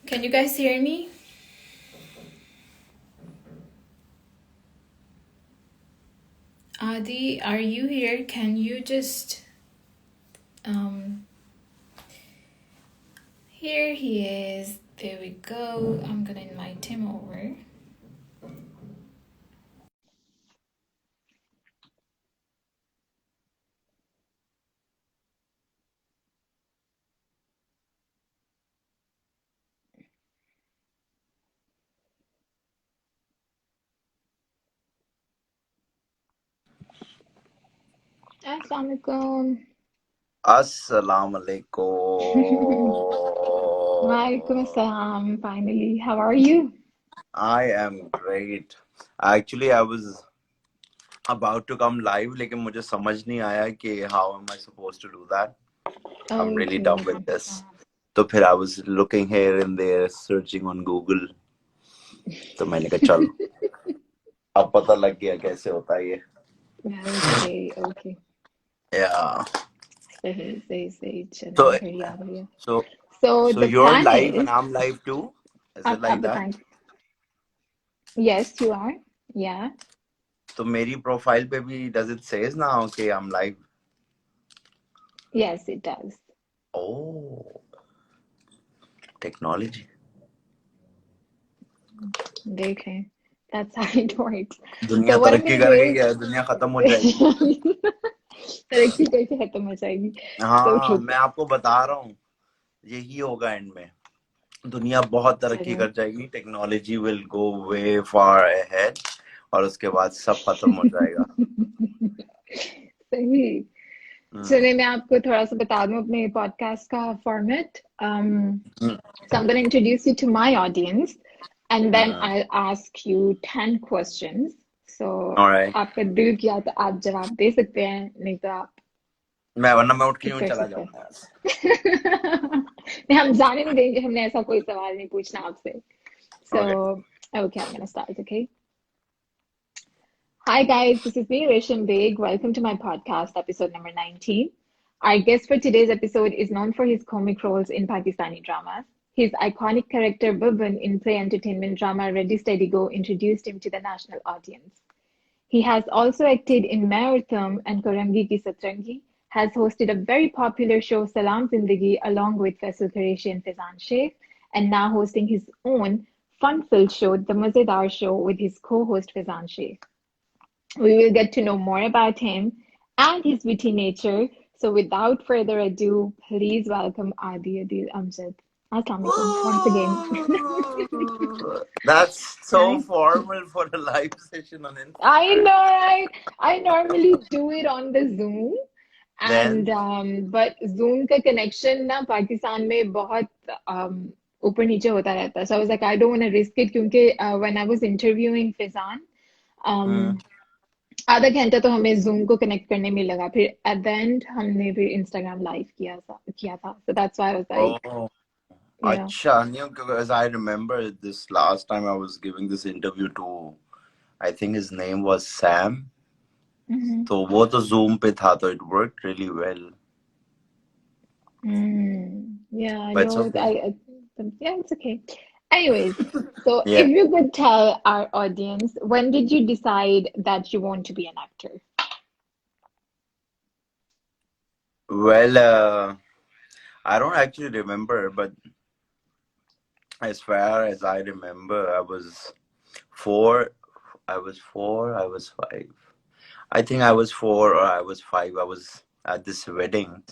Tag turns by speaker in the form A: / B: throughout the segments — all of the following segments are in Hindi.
A: Can you guys hear me? Adi, are you here? Can you just um here he is. There we go. I'm gonna invite him over. Assalamualaikum.
B: Assalamu
A: Walaikum
B: alaikum.
A: assalam. Finally, how are you?
B: I am great. Actually, I was about to come live, लेकिन मुझे समझ नहीं आया कि how am I supposed to do that? I'm really dumb with
A: Okay.
B: this. तो फिर I was looking here and there, searching on Google. तो मैंने कहा चलो, अब पता लग गया कैसे होता है ये.
A: Okay.
B: Yeah.
A: सही
B: So,
A: चलो बढ़िया.
B: so,
A: So
B: so
A: the
B: you're
A: plan
B: live and
A: is
B: I'm live too. Is it
A: आप
B: like that?
A: बताएं. Yes, you are. Yeah.
B: तो मेरी प्रोफाइल पे भी does it says now कि I'm live?
A: Yes, it does.
B: Oh, technology.
A: देखें. That's how it works.
B: दुनिया
A: So what I'm
B: तरक्की
A: gonna do
B: कर गई
A: is
B: है, दुनिया खत्म हो जाएगी.
A: तरक्की कैसे खत्म हो जाएगी. So
B: हाँ,
A: रुक
B: मैं आपको बता रहा हूँ, यही होगा एंड में. दुनिया बहुत तरक्की
A: चलो.
B: कर जाएगी, technology will go way far ahead और उसके बाद सब खत्म हो जाएगा.
A: सही.
B: हम्म,
A: चलिए मैं आपको थोड़ा सा बता दूं अपने पॉडकास्ट का format.
B: Hmm,
A: So I'm going to introduce you to my audience and then
B: hmm.
A: I'll ask you 10 questions. So
B: Alright.
A: आपका दिल किया तो आप जवाब दे सकते हैं, नहीं तो आप
B: वरना मैं उठ के
A: स्किप
B: यूं
A: कर
B: चला
A: सकते हैं.
B: जाऊंगा यहाँ से.
A: नहीं, हम जाने नहीं देंगे. हमने ऐसा कोई सवाल नहीं पूछना आपसे. So
B: Okay.
A: okay, I'm going to start. Okay. Hi guys, this is me, Resham Beg. Welcome to my podcast, episode number 19. Our guest for today's episode is known for his comic roles in Pakistani dramas. His iconic character Bubban in play entertainment drama Ready Steady Go introduced him to the national audience. He has also acted in Main Aur Tum and Korangi Ki Satrangi, has hosted a very popular show Salam Zindagi along with Faisal Qureshi and Fizan Sheikh, and now hosting his own fun-filled show, The Mazedar Show, with his co-host Fizan Sheikh. We will get to know more about him and his witty nature. So without further ado, please welcome Adi Adil Amjad. Assalamu alaikum once again.
B: Woo! That's so
A: Right?
B: formal for a live session on
A: I know,
B: Instagram.
A: right? I normally do it on the Zoom, and
B: Then,
A: but Zoom का connection ना पाकिस्तान में बहुत ऊपर नीचे होता रहता है. So I was like, I don't want to risk it क्योंकि when I was interviewing Fizan,
B: hmm.
A: um, आधा घंटा तो हमें जूम को कनेक्ट करने में लगा. फिर एट द एंड हमने फिर इंस्टाग्राम लाइव किया था. So that's why I was like,
B: Oh,
A: yeah.
B: acha, because I remember this last time I was giving this interview to, I think his name was Sam.
A: Mm-hmm.
B: So वो तो Zoom पे था, तो it worked really well.
A: Yeah, I
B: But it's
A: know.
B: okay.
A: Yeah, it's okay. Anyways, so if
B: Yeah.
A: you could tell our audience, when did you decide that you want to be an actor?
B: Well, I don't actually remember, but as far as I remember, I was four. I was five. I think I was four or I was five. I was at this wedding,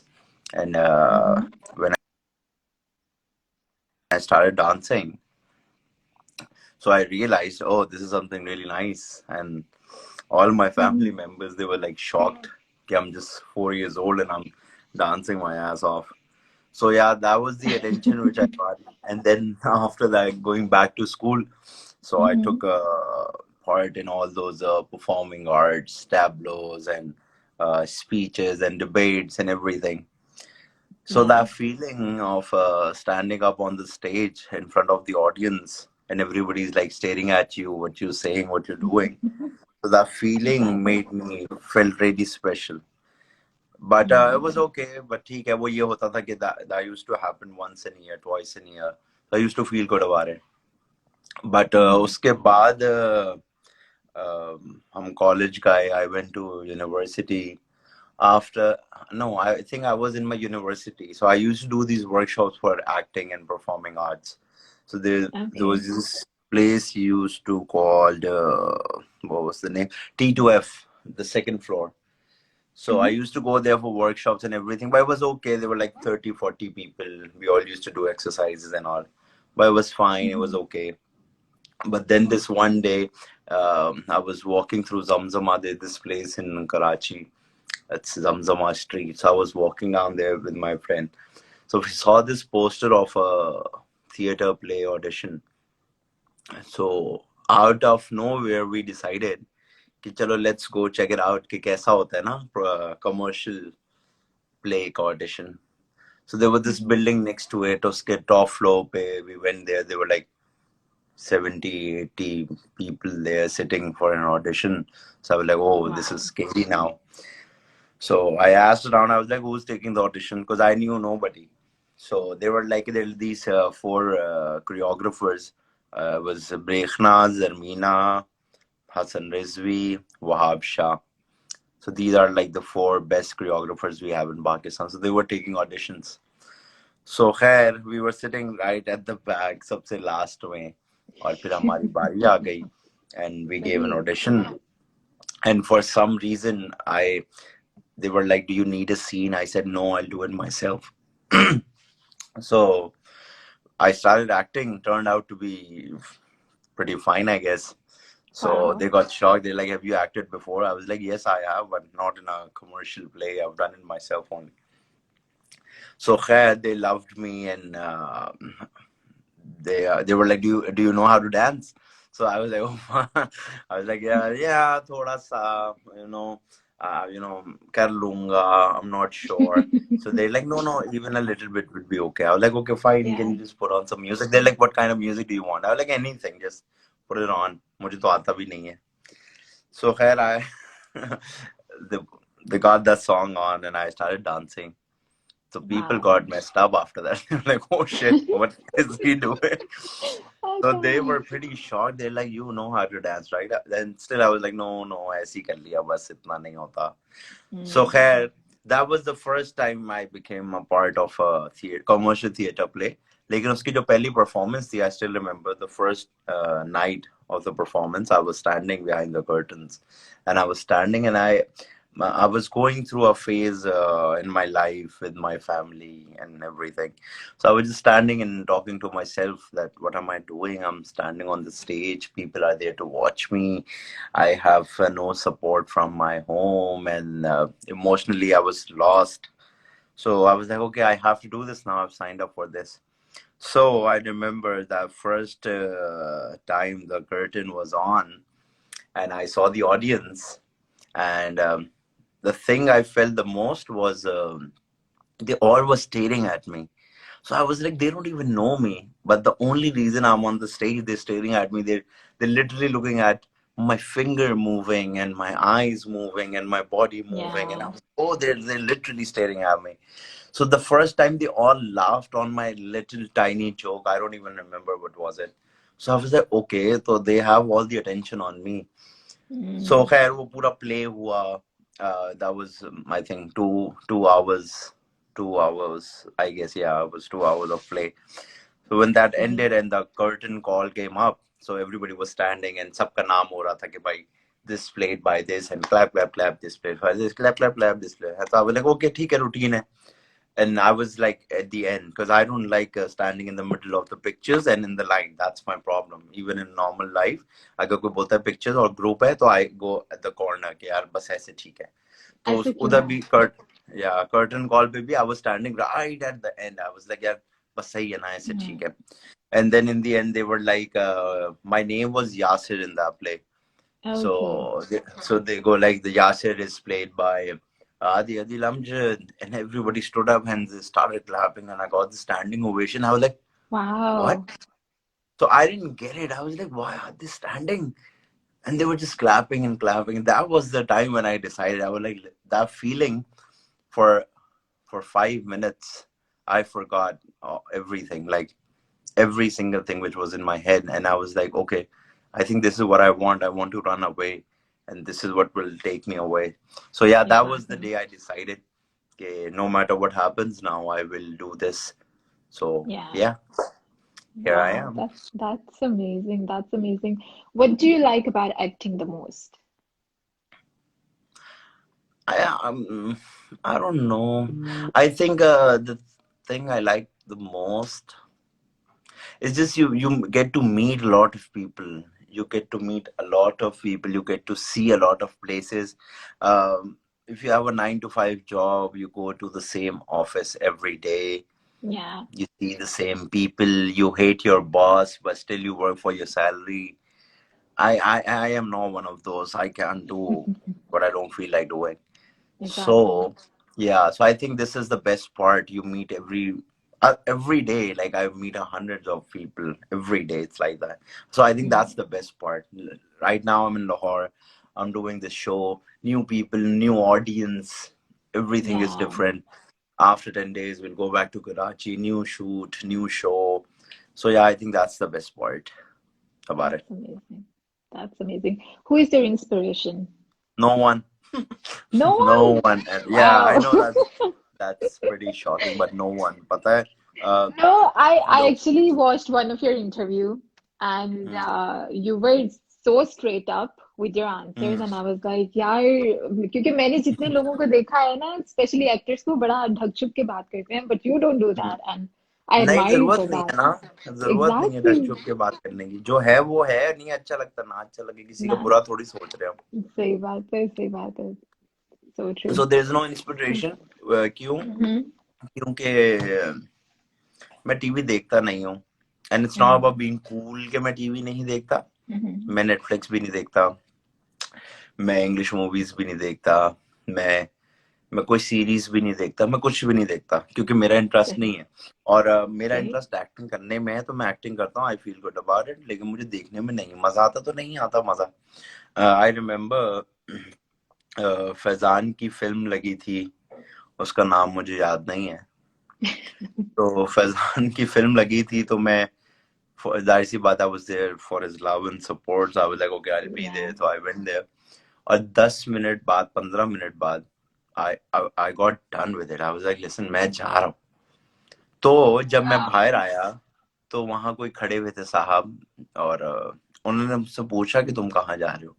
B: and
A: Mm-hmm.
B: when I started dancing, so I realized, oh, this is something really nice. And all my family
A: Mm-hmm.
B: members, they were like shocked. Okay, I'm just 4 years old and I'm dancing my ass off. So yeah, that was the attention which I got. And then after that, going back to school, so I
A: Mm-hmm.
B: took part in all those performing arts, tableaus, and speeches and debates and everything. So that
A: Nice.
B: feeling of standing up on the stage in front of the audience and everybody's like staring at you, what you're saying, what you're doing. So that feeling
A: Exactly.
B: made me felt really special. But it was
A: Mm.
B: okay. But ठीक है, वो ये होता था कि that used to happen once in a year, twice in a year. I used to feel good about it. But
A: Mm-hmm.
B: उसके बाद हम college गए. I went to university. After no, I think I was in my university. So I used to do these workshops for acting and performing arts. So there
A: Okay.
B: was this place used to called what was the name? T2F, the second floor. So I
A: Mm-hmm.
B: used to go there for workshops and everything, but it was okay. There were like 30, 40 people. We all used to do exercises and all. But it was fine. It
A: Mm-hmm.
B: was okay. But then this one day, I was walking through Zamzama. There's this place in Karachi. It's Zamzama Street. So I was walking down there with my friend. So we saw this poster of a theater play audition. So out of nowhere, we decided कि चलो let's go check it out कि कैसा होता है ना commercial play का audition. So there was this
A: Mm-hmm.
B: building next to it. उसके top floor पे we went there. There were like 70, 80 people there sitting for an audition. So I was like, oh, this is
A: Wow.
B: scary now. So I asked around, I was like, who's taking the audition? Because I knew nobody. So they were like, there were these four choreographers. Was Brekhna, Zarmina, Hassan Rizvi, Wahab Shah. So these are like the four best choreographers we have in Pakistan. So they were taking auditions. So खैर we were sitting right at the back सबसे last में और फिर हमारी बारी आ गई and we gave an
A: Right.
B: audition and for some reason I they were like, do you need a scene? I said no, I'll do it myself. So I started acting, turned out to be pretty fine, I guess. So
A: Wow.
B: they got shocked. They're like, have you acted before? I was like, yes, I have, but not in a commercial play. I've done it myself only. So khair, they loved me and they were like, do you know how to dance? So I was like, oh, I was like, yeah, thoda sa, kar lunga. I'm not sure. So they're like, no, even a little bit would be okay. I was like, okay, fine. Can
A: Yeah.
B: you just put on some music? They're like, what kind of music do you want? I was like, anything, just put it on. मुझे तो आता भी नहीं है. So khair, they, they got that song on and I started dancing. So people
A: Wow.
B: got messed up after that. They were like, oh shit, what is he doing? So they
A: Okay.
B: were pretty shocked. They're like, you know how to dance, right? Then still I was like, no, ऐसे ही कर लिया बस इतना नहीं होता. So
A: Mm.
B: khair, that was the first time I became a part of a commercial theater play. लेकिन उसकी जो पहली performance थी, I still remember the first night of the performance. I was standing behind the curtains, and I was standing, and I was going through a phase in my life with my family and everything. So I was just standing and talking to myself that what am I doing? I'm standing on the stage. People are there to watch me. I have no support from my home, and emotionally I was lost. So I was like, okay, I have to do this now. I've signed up for this. So I remember that first time the curtain was on, and I saw the audience, and the thing I felt the most was they all were staring at me. So I was like, they don't even know me, but the only reason I'm on the stage, they're staring at me. They're literally looking at my finger moving and my eyes moving and my body moving, and I
A: Yeah.
B: was oh, they're literally staring at me. So the first time they all laughed on my little tiny joke, I don't even remember what was it. So I was like, okay, so they have all the attention on me. So
A: Mm.
B: खैर वो पूरा play हुआ. That was I think 2 hours, 2 hours. I guess yeah, it was 2 hours of play. So when that
A: Right.
B: ended and the curtain call came up, so everybody was standing and सबका नाम हो रहा था कि भाई this played by this and clap clap clap this played by this clap clap clap this play. So I was like okay ठीक है routine है. And I was like at the end because I don't like standing in the middle of the pictures and in the line. That's my problem. Even in normal life, अगर कोई बोलता है pictures और group है तो I go at the corner कि यार बस ऐसे ठीक है. तो
A: ऐसे क्यों?
B: उधर भी curtain call पे भी I was standing right at the end. I was like यार बस सही है ना ऐसे ठीक
A: Mm.
B: है. And then in the end they were like my name was Yasir in that play.
A: Okay.
B: So they go like the Yasir is played by Adil Amjad, and everybody stood up and they started clapping, and I got the standing ovation. I was like, what?
A: Wow.
B: So I didn't get it. I was like, why are they standing? And they were just clapping and clapping. That was the time when I decided. I was like, that feeling for 5 minutes, I forgot everything. Like every single thing which was in my head, and I was like, okay, I think this is what I want. I want to run away, and this is what will take me away. So yeah, that was the
A: Exactly.
B: day I decided, okay, no matter what happens now, I will do this. So
A: Yeah.
B: yeah, here I
A: Wow.
B: am.
A: That's amazing. That's amazing. What do you like about acting the most?
B: I I don't know. I think the thing I like the most it's just you get to meet a lot of people. You get to meet a lot of people. You get to see a lot of places. If you have a 9 to 5 job, you go to the same office every day.
A: Yeah.
B: You see the same people. You hate your boss, but still you work for your salary. I am not one of those. I can't do what I don't feel like doing.
A: Exactly.
B: So yeah, so I think this is the best part. You meet every day. Like I meet hundreds of people every day. It's like that. So I think that's
A: Mm.
B: the best part. Right now I'm in Lahore. I'm doing this show. New people, new audience. Everything is
A: Yeah.
B: different. After 10 days, we'll go back to Karachi. New shoot, new show. So yeah, I think that's the best part about it.
A: That's amazing. That's amazing. Who is your inspiration?
B: No one,
A: No
B: no
A: one.
B: one. Yeah, I
A: Wow.
B: know that's pretty shocking, but no one. पता है,
A: No, I
B: लोग
A: actually watched one of your interview and
B: hmm,
A: you were so straight up with your answers
B: hmm,
A: and I was like यार क्योंकि मैंने जितने लोगों को देखा है ना स्पेशली एक्टर्स को बड़ा ढक छुप के बात करते हैं but you don't do
B: hmm.
A: that and I
B: नहीं,
A: admire you
B: जरूरत
A: for
B: नहीं
A: that.
B: है ना, जरूरत नहीं है ढक
A: Exactly.
B: छुप के बात करने की। जो है वो है, नहीं अच्छा लगता ना अच्छा लगे, किसी का
A: ना
B: बुरा थोड़ी सोच रहे हम।
A: सही बात है सही बात है so true.
B: So there is no inspiration। क्यों?
A: Mm-hmm.
B: क्योंकि मैं टीवी देखता नहीं हूँ। And it's not
A: Mm-hmm.
B: About being cool कि मैं टीवी नहीं देखता।
A: Mm-hmm.
B: मैं नेटफ्लिक्स भी नहीं देखता। मैं इंग्लिश मूवीज भी नहीं देखता। मैं कोई सीरीज भी नहीं देखता। मैं कुछ भी नहीं देखता क्योंकि मेरा इंटरेस्ट
A: सही
B: नहीं है। और मेरा
A: सही
B: इंटरेस्ट एक्टिंग करने में है, तो मैं एक्टिंग करता हूँ। I feel good about it. लेकिन मुझे देखने में नहीं मजा आता, तो नहीं आता मजा। आई रिमेम्बर फैजान की फिल्म लगी थी, उसका नाम मुझे याद नहीं है। तो फैजान की फिल्म लगी थी, तो मैं जाहिर सी बात, I was there for his love and support. I was like okay, I will be
A: yeah
B: there. तो आई वेंट देयर। और 10 मिनट बाद, 15 मिनट बाद, I got done with it. I was like listen, मैं जा रहा हूँ। तो जब मैं बाहर
A: wow
B: आया, तो वहां कोई खड़े हुए थे साहब, और उन्होंने मुझसे पूछा कि तुम कहाँ जा रहे हो।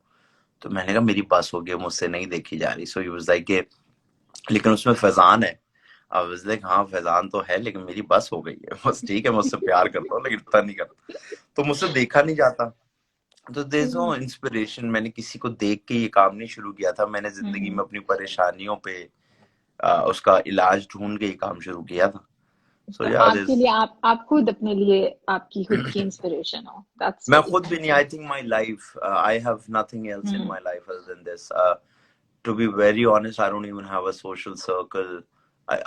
B: तो मैंने कहा मेरी बस हो गई, मुझसे नहीं देखी जा रही। सो ही वाज लाइक, लेकिन उसमें फैजान है। आई वाज लाइक हाँ, फैजान तो है, लेकिन मेरी बस हो गई है। बस ठीक है, मैं उससे प्यार करता हूँ लेकिन इतना नहीं करता। तो मुझसे देखा नहीं जाता। तो देयर इज नो इंस्पिरेशन। मैंने किसी को देख के ये काम नहीं शुरू किया था। मैंने जिंदगी
A: mm-hmm.
B: में अपनी परेशानियों पे उसका इलाज ढूंढ के ये काम शुरू किया था। सो
A: तो
B: या
A: आपके लिए आप खुद अपने लिए आपकी खुद की इंस्पिरेशन हो दैट्स
B: मैं
A: वेरी
B: खुद भी नहीं।
A: Nice
B: I think my life, I have nothing else in
A: hmm
B: my life other than this. To be very honest, I don't even have a social circle.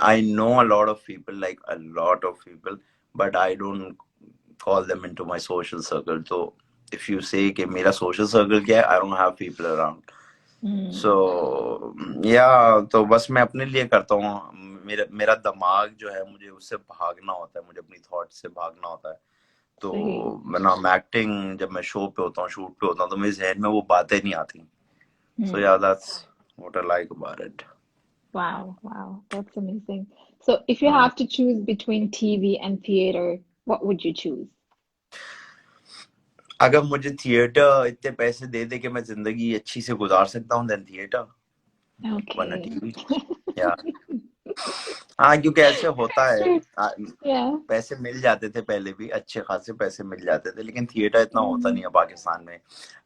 B: I know a lot of people, like a lot of people, but I don't call them into my social circle. So if you say कि मेरा social circle क्या है, I don't have people around. So
A: hmm
B: yeah, तो बस मैं अपने लिए करता हूँ। मेरा मेरा दिमाग जो है, मुझे उससे भागना होता है, मुझे अपनी थॉट से भागना होता है। तो
A: सही
B: मैं एक्टिंग, जब मैं शो पे होता हूँ, शूट पे होता हूँ, तो मेरे जहन में वो बातें नहीं आती। So yeah,
A: hmm
B: that's what I like about it.
A: wow that's amazing so if you have to choose between TV and theater what would you choose
B: अगर मुझे थिएटर इतने पैसे दे दे कि मैं जिंदगी अच्छी से गुजार सकता हूँ, देन थिएटर, वरना
A: okay
B: टीवी। या हाँ, क्योंकि ऐसे होता है।
A: True.
B: आ,
A: Yeah.
B: पैसे मिल जाते थे पहले भी, अच्छे खासे पैसे मिल जाते थे, लेकिन थिएटर इतना होता नहीं है पाकिस्तान में।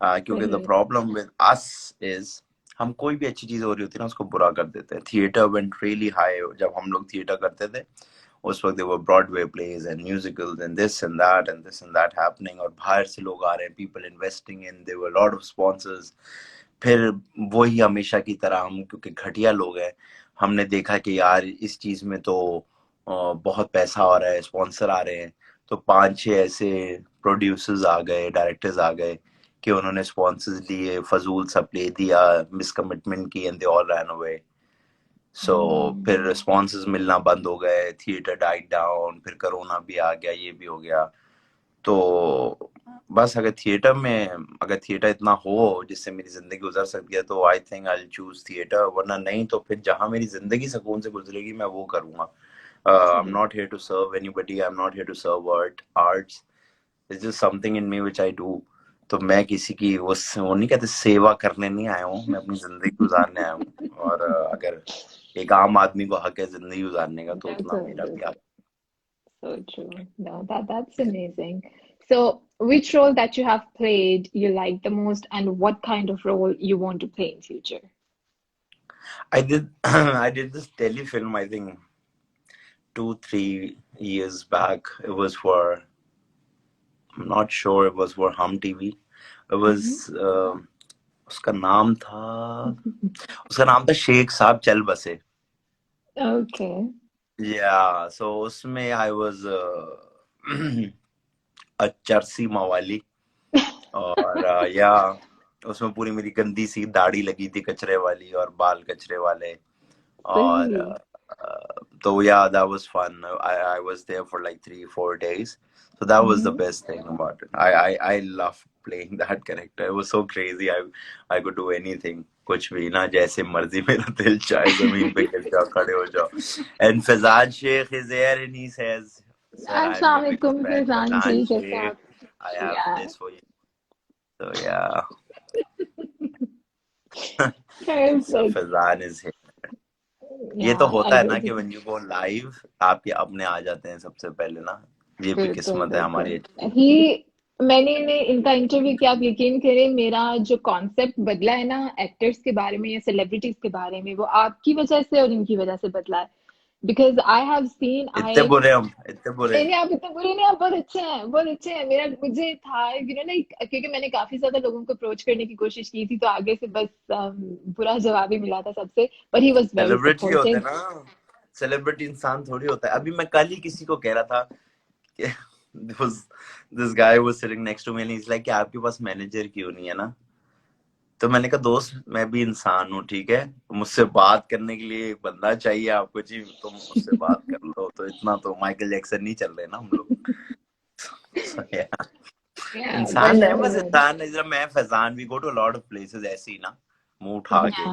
B: क्योंकि द
A: सही
B: प्रॉब्लम विद अस इज, हम कोई भी अच्छी चीज हो रही होती है ना, उसको बुरा कर देते हैं। थिएटर वेंट रियली हाई जब हम लोग थिएटर करते थे। उस वक्त there were Broadway plays and musicals and this and that and this and that happening, और बाहर से लोग आ रहे हैं, people investing in, there were lot of sponsors. फिर वही हमेशा की तरह, हम क्योंकि घटिया लोग हैं, हमने देखा कि यार इस चीज में तो बहुत पैसा आ रहा है, स्पॉन्सर आ रहे हैं। तो 5-6 ऐसे प्रोड्यूसर्स आ गए, डायरेक्टर्स आ गए कि उन्होंने स्पॉन्सर्स लिए, फजूल सा प्ले दिया, मिसकमिटमेंट की, and they all ran away. So
A: hmm
B: फिर स्पॉन्सर्स मिलना बंद हो गए, थिएटर डाइड डाउन, फिर कोरोना भी आ गया, ये भी हो गया। तो बस अगर थिएटर इतना हो जिससे मेरी जिंदगी गुजर सकती है तो I think I choose theatre, वरना नहीं तो फिर जहां मेरी जिंदगी सुकून से गुजरेगी मैं वो करूंगा। आई एम
A: सही।
B: Not here to serve anybody, I am not here to serve arts, it's just something in me which I do. तो मैं किसी की वो नहीं कहते सेवा करने नहीं आया हूँ, मैं अपनी जिंदगी गुजारने आया हूँ। और अगर एक आम आदमी को हक है जिंदगी गुजारने का तो
A: That's
B: उतना मेरा भी हक।
A: so true. No, that's amazing. So, which role that you have played you like the most, and what kind of role you want to play in future?
B: I did I did this telefilm, I think 2-3 years back. It was for, I'm not sure, it was for Hum TV. It was
A: Hmm.
B: उसका नाम था उसका नाम था शेख साहब चल बसे।
A: Okay.
B: या सो उसमें आई वाज अ चरसी मवाली। और या उसमें पूरी मेरी गंदी सी दाढ़ी लगी थी कचरे वाली और बाल कचरे वाले। और
A: सही।
B: so yeah, that was fun. I was there for like 3-4 days, so that was the
A: Hmm.
B: best thing about it. I loved playing that character. It was so crazy. I could do anything. कुछ भी ना, जैसे मर्जी मेरा दिल चाहे जमीन पे गिर जाओ खड़े हो जाओ। And Fazan Sheikh is there and he says, "Sir, I'm
A: अस्सलाम
B: your biggest
A: वालेकुम
B: fan,
A: फैजान जी,
B: Fazan
A: कैसे
B: Sheikh.
A: आप?
B: I have
A: या
B: this for you." So yeah, so
A: perfect.
B: Fazan is here. ये तो
A: Yeah,
B: होता
A: I
B: है ना
A: get
B: कि
A: it.
B: when you go live आप ये अपने आ जाते हैं सबसे पहले ना। ये भी
A: बिल्कुल
B: किस्मत है हमारी
A: बिल्कुल
B: अच्छी।
A: ही मैंने इनका इंटरव्यू किया, आप यकीन करें मेरा जो कॉन्सेप्ट बदला है ना एक्टर्स के बारे में या सेलिब्रिटीज के बारे में, वो आपकी वजह से और इनकी वजह से बदला है। बिकॉज आई हैव सीन
B: इतने
A: आई
B: बुरे हम, इतने बुरे।
A: नहीं नहीं, आप इतने बुरे नहीं, आप बहुत अच्छे हैं, बहुत अच्छे हैं। मेरा मुझे था लाइक, क्योंकि मैंने काफी ज्यादा लोगों को अप्रोच करने की कोशिश की थी, तो आगे से बस बुरा जवाब ही मिला था सबसे, but he was very
B: celebrity होते हैं
A: सपोर्टिव।
B: ना, सेलिब्रिटी इंसान थोड़ी होता है। अभी मैं कल ही किसी को कह रहा था कि this guy was sitting next to me and he is like कि आपके पास मैनेजर क्यों नहीं है ना। तो मैंने कहा दोस्त मैं भी इंसान हूँ, ठीक है, मुझसे बात करने के लिए एक बंदा चाहिए आपको जी, तुम मुझसे बात कर लो। तो इतना तो माइकल जैक्सन नहीं चल रहे ना हम लोग। So, yeah.
A: या
B: इंसान है, बस इंसान है। जरा मैं Faizan we go to lot of places ऐसे ही ना, मुंह उठा के।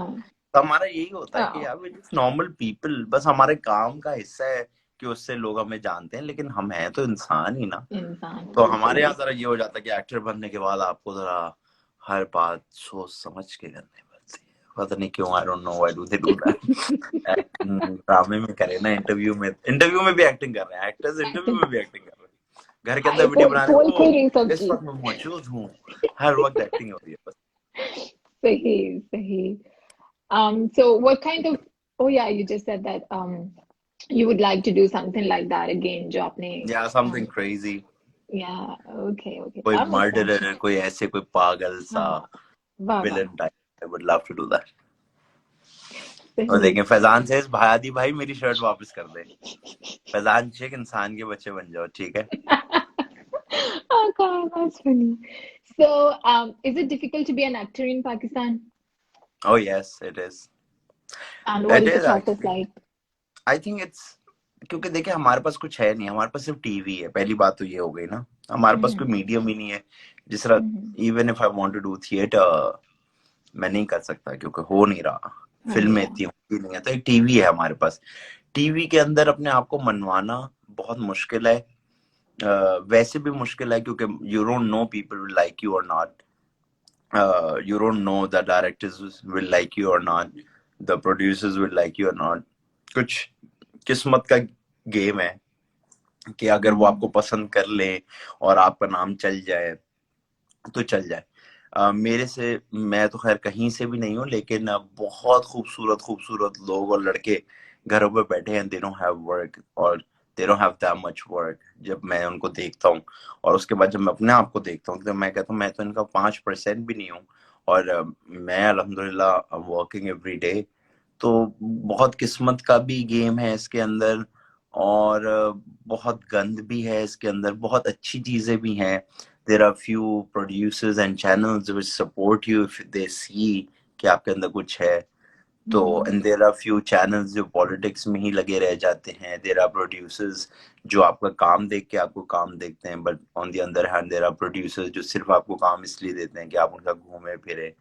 B: तो हमारा यही होता है कि यार वी जस्ट नॉर्मल पीपल, बस हमारे काम का हिस्सा है कि उससे लोग हमें जानते हैं, लेकिन हम हैं तो इंसान ही ना।
A: इंसान
B: तो
A: बिल्कुल
B: हमारे यहाँ
A: बिल्कुल।
B: जरा ये हो जाता है कि एक्टर बनने के बाद आपको जरा हर बात सोच समझ के करनी पड़ती है। पता नहीं क्यों, I don't know why do they do that. Acting ड्रामे में करे ना, इंटरव्यू में भी एक्टिंग कर रहे हैं एक्टर्स, इंटरव्यू में भी एक्टिंग कर रहे हैं। घर के अंदर वीडियो बना रहे
A: पोल
B: ओ
A: खुल रही
B: इस
A: सबकी।
B: वक्त मैं मौजूद हूँ, हर वक्त एक्टिंग हो रही है बस।
A: सही सही। So what kind of, oh yeah, you just said that you would like to do something like that again, जो आपने
B: या something crazy,
A: yeah, okay okay,
B: कोई
A: that makes sense.
B: मर्डरर, कोई ऐसे कोई पागल सा
A: हाँ, वाह वाह,
B: villain type, I would love to do that. और
A: सही।
B: लेकिन फैजान से भाई भाई मेरी शर्ट वापस कर दे। फैजान शेख इंसान के बच्चे बन जाओ, ठीक है।
A: Oh God, that's funny. So, is it difficult to be an actor in Pakistan?
B: Oh yes, it is.
A: And what
B: It
A: is the
B: is
A: process
B: actually.
A: like?
B: I think it's, क्योंकि देखिए हमारे पास कुछ है नहीं, हमारे पास सिर्फ टीवी है। पहली बात तो ये हो गई ना, हमारे पास कोई
A: Mm-hmm.
B: मीडियम ही नहीं है। जिस तरह
A: Mm-hmm.
B: Even if I want to do theatre मैं नहीं कर सकता क्योंकि हो नहीं रहा,
A: Oh
B: फिल्में
A: yeah.
B: इतनी होती नहीं है। तो एक टीवी है हमारे पास, टीवी के अंदर अपने आप को मनवाना बहुत मुश्किल है। वैसे भी मुश्किल है क्योंकि you don't know people will like you और not, you don't know the directors will like you or not, the producers will like you or not। कुछ किस्मत का गेम है कि अगर वो आपको
A: Mm-hmm.
B: पसंद कर ले और आपका नाम चल जाए तो चल जाए। मेरे से, मैं तो खैर कहीं से भी नहीं हूँ, लेकिन बहुत खूबसूरत खूबसूरत लोग और लड़के घरों पे बैठे हैं, दे डोंट हैव वर्क और they don't have that much work. जब मैं उनको देखता हूँ और उसके बाद जब मैं अपने आप को देखता हूँ तो मैं कहता हूँ मैं तो इनका 5% भी नहीं हूँ। और मैं अल्हम्दुलिल्लाह वर्किंग एवरी डे। तो बहुत किस्मत का भी गेम है इसके अंदर, और बहुत गंद भी है इसके अंदर, बहुत अच्छी चीजें भी हैं। there are few producers and channels which support you if they see कि आपके अंदर कुछ है। तो and there are few channels जो पॉलिटिक्स में ही लगे रह जाते हैं, देयर आर प्रोड्यूसर्स जो आपका काम देख के आपको काम देखते हैं, but on the other hand there are producers जो सिर्फ आपको काम इसलिए देते हैं कि आप उनका घूमे फिरे,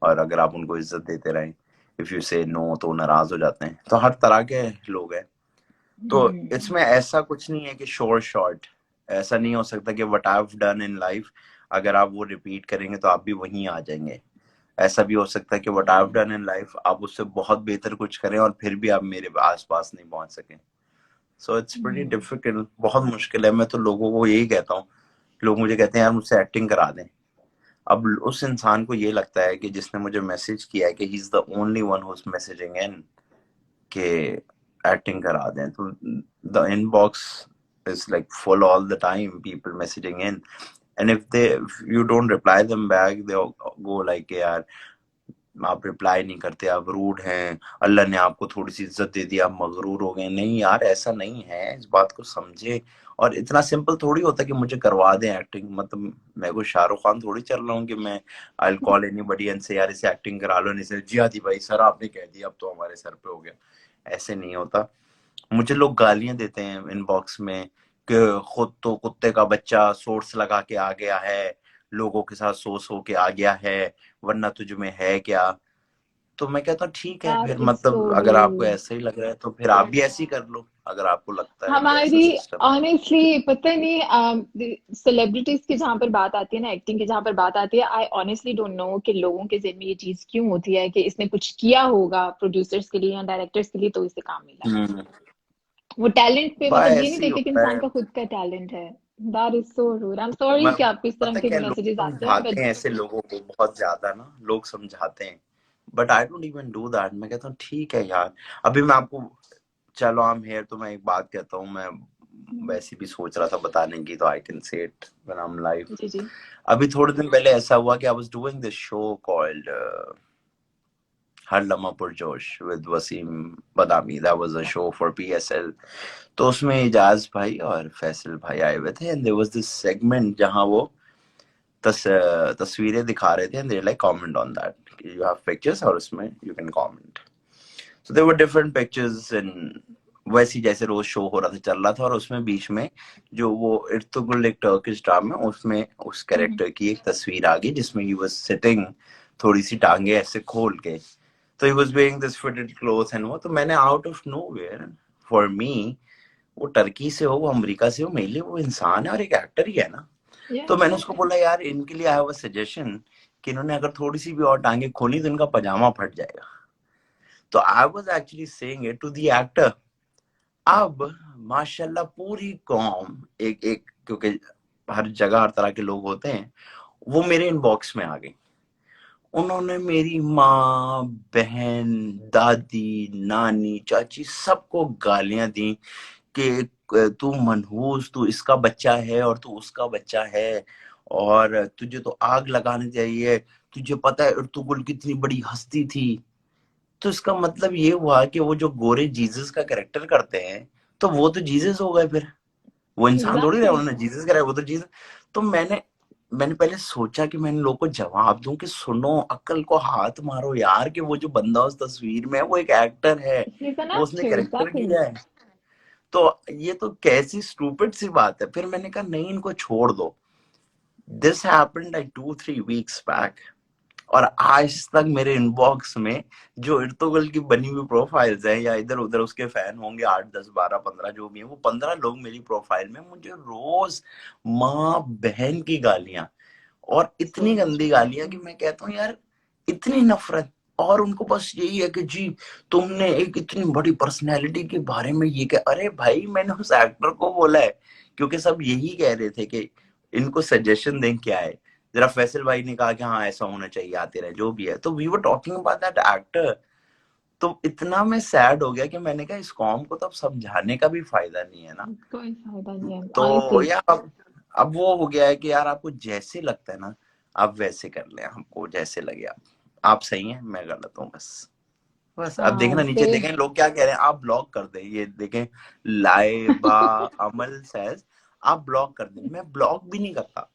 B: और अगर आप उनको इज्जत देते रहें, इफ यू से नो तो नाराज हो जाते हैं। तो हर तरह के लोग हैं। तो इसमें ऐसा कुछ नहीं है कि शोर शॉर्ट, ऐसा नहीं हो सकता कि what I have done in life अगर आप वो रिपीट करेंगे तो आप भी वहीं आ जाएंगे। ऐसा भी हो सकता है कि what I have done in life आप उससे बहुत बेहतर कुछ करें और फिर भी आप मेरे आसपास नहीं पहुंच सके। सो इट्स प्रीटी डिफिकल्ट, बहुत मुश्किल है। मैं तो लोगों को यही कहता हूँ, लोग मुझे कहते हैं यार मुझसे एक्टिंग करा दें। अब उस इंसान को ये लगता है कि जिसने मुझे मैसेज किया है कि he is the only one who is messaging इन के एक्टिंग करा दें। तो the inbox is like full all the time, people messaging in, and if you don't reply them back, they'll go like यार आप रिप्लाई नहीं करते, आप रूड हैं, अल्लाह ने आपको थोड़ी सी इज्जत दे दी, आप मगरूर हो गए। नहीं यार, ऐसा नहीं है, इस बात को समझे। और इतना सिंपल थोड़ी होता कि मुझे करवा दें एक्टिंग। मतलब मैं कोई शाहरुख खान थोड़ी चल रहा हूँ कि मैं I will call anybody and से यार इसे एक्टिंग करा लो, नहीं जी आती भाई सर आपने कह दिया अब तो हमारे सर पे हो गया। ऐसे नहीं होता। मुझे लोग गालियां देते हैं इनबॉक्स में कि खुद तो कुत्ते का बच्चा सोर्स लगा के आ गया है, लोगों के साथ सो सो के आ गया है, वरना तुझ में है क्या। तो मैं कहता हूँ ठीक है,
A: That
B: फिर
A: is so
B: मतलब अगर आपको
A: rude.
B: ऐसा ही लग रहा है तो फिर आप भी ऐसे ही कर लो, अगर आपको लगता है कि ऐसा
A: हमारी
B: सिस्टम है।
A: ऑनेस्टली पता नहीं, सेलिब्रिटीज की जहां पर बात आती है ना, एक्टिंग की जहां पर बात आती है, आई ऑनेस्टली डोंट नो कि लोगों के ज़हन में ये चीज क्यों होती है कि इसने कुछ किया होगा प्रोड्यूसर्स के लिए या डायरेक्टर्स के लिए तो इसे काम मिला है।
B: हम्म।
A: वो टैलेंट पे
B: भाई
A: मतलब ये नहीं
B: ऐसे ही
A: देखते कि
B: होता
A: इंसान
B: है।
A: का खुद का टैलेंट है। That is so rude. I am sorry
B: मैं
A: कि आपको इस तरह
B: पता
A: के
B: क्या, लोग
A: मैसेजेस आते हैं,
B: समझाते
A: बट
B: हैं ऐसे लोगों को बहुत ज्यादा ना, लोग समझाते हैं, but I don't even do that. मैं कहता हूँ ठीक है यार, अभी मैं आपको, चलो आई एम हियर तो मैं एक बात कहता हूँ। मैं वैसे भी सोच रहा था बताने की, तो I can say it when I am live.
A: जी जी।
B: अभी थोड़े दिन पहले ऐसा हुआ कि I was doing this show called Har Lamha Purjosh with Waseem Badami. That was a show for PSL. तो उसमें इजाज भाई और फैसल भाई आए हुए थे, and there was this segment जहां वो तस्वीरें दिखा रहे थे, and they like comment on that, you have pictures और उसमें you can comment. So there were different pictures and वैसी जैसे रोज शो हो रहा था, चल रहा था, और उसमें बीच में जो वो इर्तुगरुल एक टर्किश ड्रामा, उसमें उस कैरेक्टर की एक तस्वीर आ गई जिसमें ही वाज सिटिंग थोड़ी सी टांगे ऐसे खोल के। तो he was wearing this fitted cloth and वो, तो मैंने out of nowhere, for me, वो टर्की से हो वो अमेरिका से हो, मेरे लिए वो इंसान है और एक एक्टर ही है ना।
A: या
B: तो मैंने उसको बोला यार इनके लिए आई हैव अ सजेशन कि इन्होंने अगर थोड़ी सी भी और टांगे खोली तो इनका पजामा फट जाएगा। तो I was actually saying it to the actor. अब माशाल्लाह पूरी कौम, एक एक, क्योंकि हर जगह हर तरह के लोग होते हैं, वो मेरे इनबॉक्स में आ गई। उन्होंने मेरी माँ, बहन, दादी, नानी, चाची सबको गालियां दी कि तू मनहूस, तू इसका बच्चा है और तू उसका बच्चा है, और तुझे तो आग लगानी चाहिए, तुझे पता है अर्तुगरुल कितनी बड़ी हस्ती थी। तो इसका मतलब ये हुआ कि वो जो गोरे जीसस का कैरेक्टर करते हैं, तो वो तो जीसस हो गए फिर, वो इंसान थोड़ी रहे,
A: एग्जैक्टली।
B: उन्होंने जीसस कराया, वो तो जीसस। तो मैंने मैंने पहले सोचा कि मैं इन लोगों को जवाब दूं कि सुनो, अक्ल को हाथ मारो यार, कि वो जो बंदा उस तस्वीर में है वो एक एक्टर है,
A: ही इज एन
B: वो उसने
A: एक्टर,
B: कैरेक्टर
A: एग्जैक्टली।
B: किया है। तो ये तो कैसी स्टूपिड सी बात है। फिर मैंने कहा नहीं, इनको छोड़ दो। This happened like 2-3 weeks back, और आज तक मेरे इनबॉक्स में जो इर्तुगरुल की बनी हुई प्रोफाइल्स हैं, या इधर उधर उसके फैन होंगे 8, 10, 12, 15 जो भी है, वो 15 लोग मेरी प्रोफाइल में मुझे रोज माँ बहन की गालियां, और
A: सो
B: इतनी गंदी
A: मच।
B: गालियां कि मैं कहता हूँ यार इतनी नफरत। और उनको बस यही है कि जी तुमने एक इतनी बड़ी पर्सनैलिटी के बारे में ये कहा। अरे भाई मैंने उस एक्टर को बोला है, क्योंकि सब यही कह रहे थे कि इनको सजेशन दें क्या है। जरा फैसल भाई ने कहा कि हाँ ऐसा होना चाहिए, आते रहे जो भी है, तो we were talking about that actor. तो इतना मैं सैड हो गया कि मैंने कहा इस कॉम को तो अब समझाने का भी फायदा नहीं है ना।
A: कोई फायदा नहीं है
B: तो
A: ऑनेस्टली।
B: यार अब वो हो गया है कि यार आपको जैसे लगता है ना, आप वैसे कर लें, हमको जैसे लगे। आप सही हैं, मैं गलत हूँ, बस। बस अब देखना, नीचे
A: से
B: देखें लोग क्या कह रहे हैं, आप ब्लॉक कर दें, ये देखें, लाइबा अमल सैज, आप ब्लॉक कर दें। मैं ब्लॉक भी नहीं करता,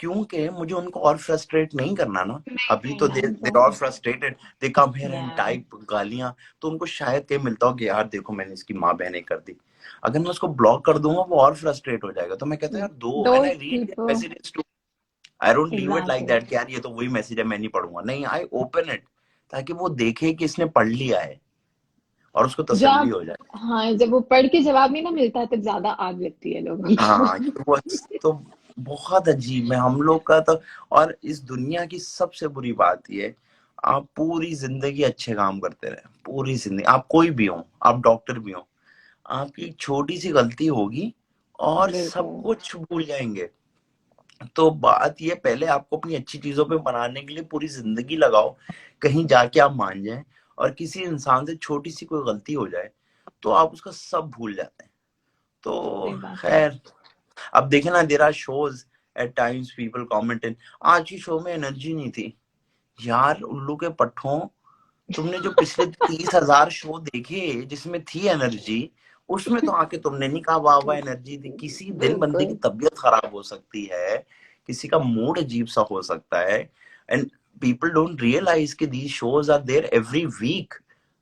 B: क्योंकि मुझे उनको और फ्रस्ट्रेट नहीं करना ना।
A: नहीं
B: अभी तो
A: करना,
B: they are
A: exactly.
B: Frustrated, they come here and
A: या
B: टाइप गालियां। तो उनको शायद कहीं मिलता हो कि यार देखो मैंने इसकी माँ बहन कर दी। अगर मैं उसको ब्लॉक कर दूंगा वो और फ्रस्ट्रेट हो जाएगा। तो मैं कहता हूँ यार दो, and I
A: those
B: read there
A: people,
B: messages to. I don't leave it like
A: exactly.
B: That कि यार ये तो वही मैसेज है मैं नहीं पढ़ूंगा, नहीं, आई ओपन इट ताकि वो देखे कि इसने पढ़ लिया है और उसको तसल्ली
A: जब,
B: हो जाए।
A: हाँ, जब वो पढ़ के जवाब नहीं ना मिलता तब ज्यादा आग लगती है लोगों
B: हाँ
A: को।
B: ये वो तो बहुत अजीब है हम लोग का तो। और इस दुनिया की सबसे बुरी बात ये, आप पूरी जिंदगी अच्छे काम करते रहे, पूरी जिंदगी आप कोई भी हो, आप डॉक्टर भी हो, आपकी एक छोटी सी गलती होगी और सब
A: बिल्कुल।
B: कुछ भूल जाएंगे। तो बात ये, पहले आपको अपनी अच्छी चीजों पे बनाने के लिए पूरी जिंदगी लगाओ, कहीं जाके आप मान जाएं। और किसी इंसान से छोटी सी कोई गलती हो जाए तो आप उसका सब भूल जाते हैं। तो
A: सही बात है।
B: खैर, अब देखे ना, there are shows at times people comment in, आज की शो में एनर्जी नहीं थी। यार उल्लू के पट्टों, तुमने जो पिछले 30,000 शो देखे जिसमें थी एनर्जी, उसमें तो आके तुमने नहीं कहा वाह वाह एनर्जी थी। किसी दिन बंदे की
A: बिल्कुल।
B: तबीयत खराब हो सकती है, किसी का मूड अजीब सा हो सकता है, एंड पीपल डोंट रियलाइज कि these shows are there every week.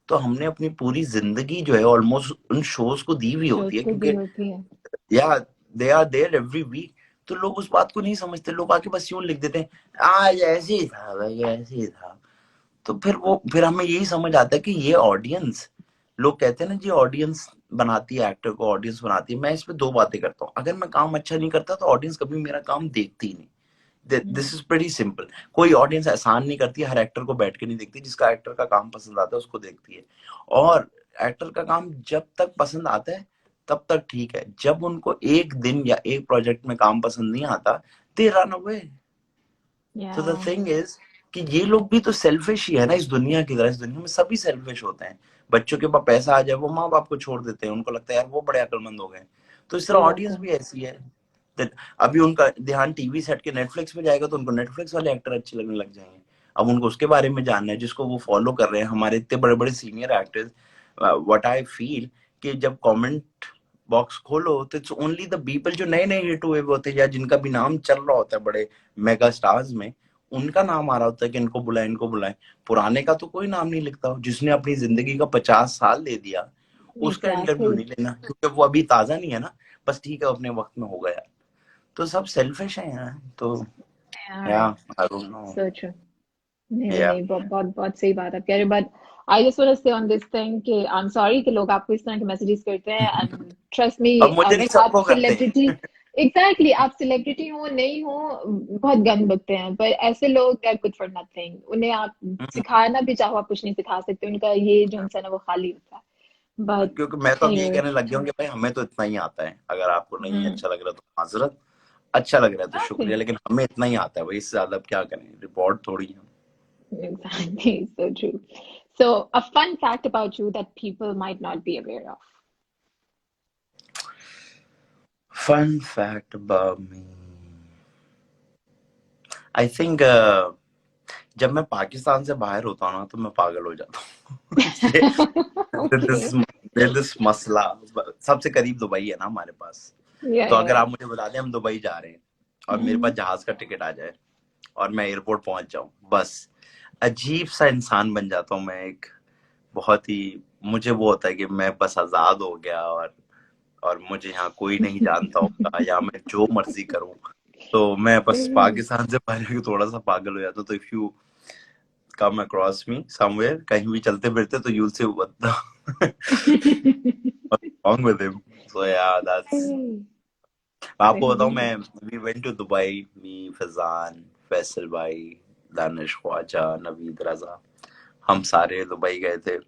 B: तो हमने अपनी पूरी जिंदगी जो है ऑलमोस्ट उन शोज को दी हुई होती
A: शोज
B: है,
A: को दी
B: क्योंकि
A: होती है।
B: या they are there every week. तो लोग उस बात को नहीं समझते, लोग आके बस यूं लिख देते हैं आज ऐसे ही था भाई, ऐसे ही था। तो फिर हमें यही समझ आता है कि ये ऑडियंस, लोग कहते हैं ना जी ऑडियंस बनाती है एक्टर को, ऑडियंस बनाती है। मैं इस पे दो बातें करता हूँ, अगर मैं काम अच्छा नहीं करता तो ऑडियंस कभी मेरा काम देखती ही नहीं। This is pretty simple. कोई ऑडियंस एहसान नहीं करती, हर एक्टर को बैठ के नहीं देखती, जिसका एक्टर का काम पसंद आता है उसको देखती है। और एक्टर का काम जब तक पसंद आता है तब तक ठीक है, जब उनको एक दिन या एक प्रोजेक्ट में काम पसंद नहीं आता, दे रन अवे।
A: या
B: तो द थिंग इज कि ये लोग भी तो सेल्फिश ही है ना, इस दुनिया की तरह। इस दुनिया में सभी सेल्फिश होते हैं। बच्चों के पास पैसा आ जाए वो माँ बाप को छोड़ देते हैं, उनको लगता है यार वो बड़े अकलमंद हो गए। तो इस तरह
A: सही बात
B: ऑडियंस
A: है।
B: भी ऐसी है। अभी उनका ध्यान टीवी सेट के नेटफ्लिक्स पे जाएगा तो उनको नेटफ्लिक्स वाले एक्टर अच्छे लगने लग जाएंगे। अब उनको उसके बारे में जानना है जिसको वो फॉलो कर रहे हैं, हमारे इतने बड़े बड़े senior actors. What I feel कि जब कमेंट बॉक्स खोलो तो इट्स ओनली द पीपल जो नए नए हिट हुए होते हैं या जिनका भी नाम चल रहा होता है बड़े मेगा स्टार्स में, उनका नाम आ रहा होता है कि इनको बुलाए इनको बुलाए। पुराने का तो कोई नाम नहीं लिखता, जिसने अपनी जिंदगी का 50 साल दे दिया उसका इंटरव्यू
A: एग्जैक्टली।
B: नहीं लेना, क्योंकि वो अभी ताजा नहीं है ना। बस ठीक है अपने वक्त में हो गया। तो सब सेल्फिश है यार। तो या
A: यार,
B: I don't know.
A: So true. नहीं नहीं
B: या
A: नहीं, बहुत बहुत बहुत सही बात आप कह रहे हो, but I just want to say on this thing कि आई एम सॉरी कि लोग आपको इस तरह के मैसेजेस करते हैं, एंड ट्रस्ट मी।
B: अब मुझे
A: अब
B: नहीं
A: आप
B: सबको करते
A: सेलिब्रिटी, एग्जैक्टली, आप सेलिब्रिटी हो नहीं हो, बहुत गंद बकते हैं, पर ऐसे लोग they are good for nothing. उन्हें आप सिखाना भी चाहो आप कुछ नहीं सिखा सकते, उनका ये जो इंसान है वो खाली होता है। बट
B: क्योंकि मैं तो अब यही
A: एनीवेज।
B: कहने लग गया हूँ कि भाई हमें तो इतना ही आता है, अगर आपको नहीं अच्छा लग रहा तो माजरत, अच्छा लग रहा है तो
A: एग्जैक्टली।
B: शुक्रिया, लेकिन हमें इतना ही आता है भाई, इससे ज्यादा अब क्या करें, रिपोर्ट थोड़ी है।
A: Exactly, so true. So, a fun fact about you that people might not be aware of.
B: Fun fact about me, I think जब मैं पाकिस्तान से बाहर होता हूँ ना तो मैं पागल हो जाता हूँ।
A: Okay.
B: दिस मसला, सबसे करीब दुबई है ना हमारे पास।
A: Yeah,
B: तो
A: yeah,
B: अगर
A: yeah.
B: आप मुझे बता दें हम दुबई जा रहे हैं और मेरे पास
A: Mhm.
B: जहाज का टिकट आ जाए और मैं एयरपोर्ट पहुंच जाऊं, बस अजीब सा इंसान बन जाता हूँ मैं एक। बहुत ही, मुझे वो होता है कि मैं बस आजाद हो गया और मुझे यहाँ कोई नहीं जानता होगा या मैं जो मर्जी करूं। तो मैं बस
A: Really?
B: पाकिस्तान से बाहर के थोड़ा सा पागल हो जाता हूं। तो if you come across me somewhere कहीं भी चलते फिरते तो यूल से wrong with him. So yeah, that's,
A: सही।
B: आपको बताऊं,
A: सही।
B: मैं वी वेंट टू दुबई, मी फैजान, फैसल भाई, दानिश ख्वाजा, नवीद रजा, हम सारे दुबई गए थे।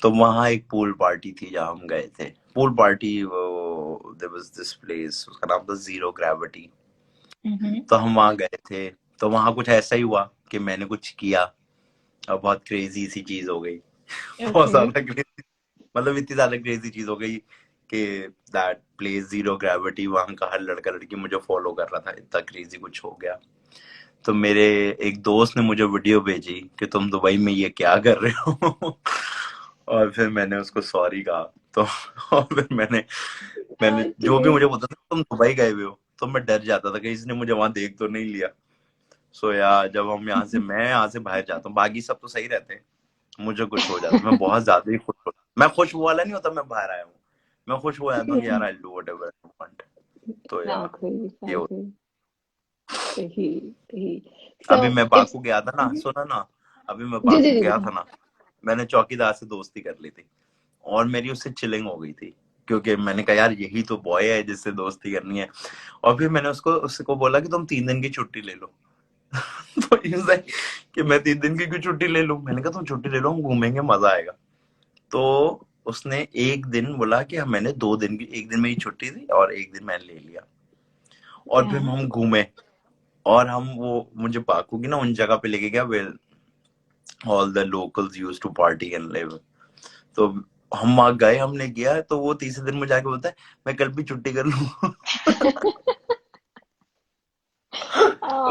B: तो वहाँ एक पूल पार्टी थी जहाँ हम गए थे। पूल पार्टी, वो देयर वाज दिस प्लेस, उसका नाम था जीरो ग्रेविटी।
A: Mhm.
B: तो हम वहाँ गए थे। तो वहाँ कुछ ऐसा ही हुआ कि मैंने कुछ किया और बहुत क्रेजी सी चीज हो गई। बहुत
A: Okay.
B: ज्यादा क्रेजी, मतलब इतनी ज्यादा क्रेजी चीज हो गई कि दैट प्लेस जीरो ग्रेविटी, वहां का हर लड़का लड़की मुझे फॉलो कर रहा था, इतना क्रेजी कुछ हो गया। तो मेरे एक दोस्त ने मुझे वीडियो भेजी कि तुम दुबई में ये क्या कर रहे हो। और फिर मैंने उसको सॉरी कहा। तो और फिर मैंने मैंने जो भी
A: Okay.
B: मुझे बोलता था तुम दुबई गए हुए हो, तो मैं डर जाता था कि इसने मुझे वहां देख तो नहीं लिया। सो यार जब हम मैं यहाँ से बाहर जाता हूँ, बाकी सब तो सही रहते हैं, मुझे कुछ हो जाता मैं बहुत ज्यादा ही खुश होता। मैं खुश वो वाला नहीं होता मैं बाहर आया हूँ, मैं खुश हो जाता हूँ कि यार I do whatever I want. तो यार
A: Exactly,
B: ये हो-
A: exactly. सही सही.
B: अभी
A: So
B: मैं
A: if
B: बाकू गया था ना, सुना ना, अभी मैं
A: जी जी
B: बाकू
A: जी
B: गया
A: बताएं.
B: था ना, मैंने चौकीदार से दोस्ती कर ली थी और मेरी उससे चिलिंग हो गई थी, क्योंकि मैंने कहा यार यही तो बॉय है जिससे दोस्ती करनी है। और फिर मैंने उसको बोला कि तुम 3 दिन की छुट्टी ले लो। तो कि मैं 3 दिन की क्यों छुट्टी ले लूं, मैंने कहा तुम छुट्टी ले लो, हम घूमेंगे, मजा आएगा। तो उसने एक दिन बोला कि मैंने 2 दिन की, एक दिन मेरी छुट्टी थी और एक दिन मैंने ले लिया, और फिर
A: Yeah.
B: हम घूमे। और हम वो मुझे बाकू की ना उन जगह पे लेके गया well all the locals use to party and live. तो हम वहां गए, हमने किया, तो वो तीसरे दिन मुझे आके बोलता है मैं कल भी छुट्टी कर लूं।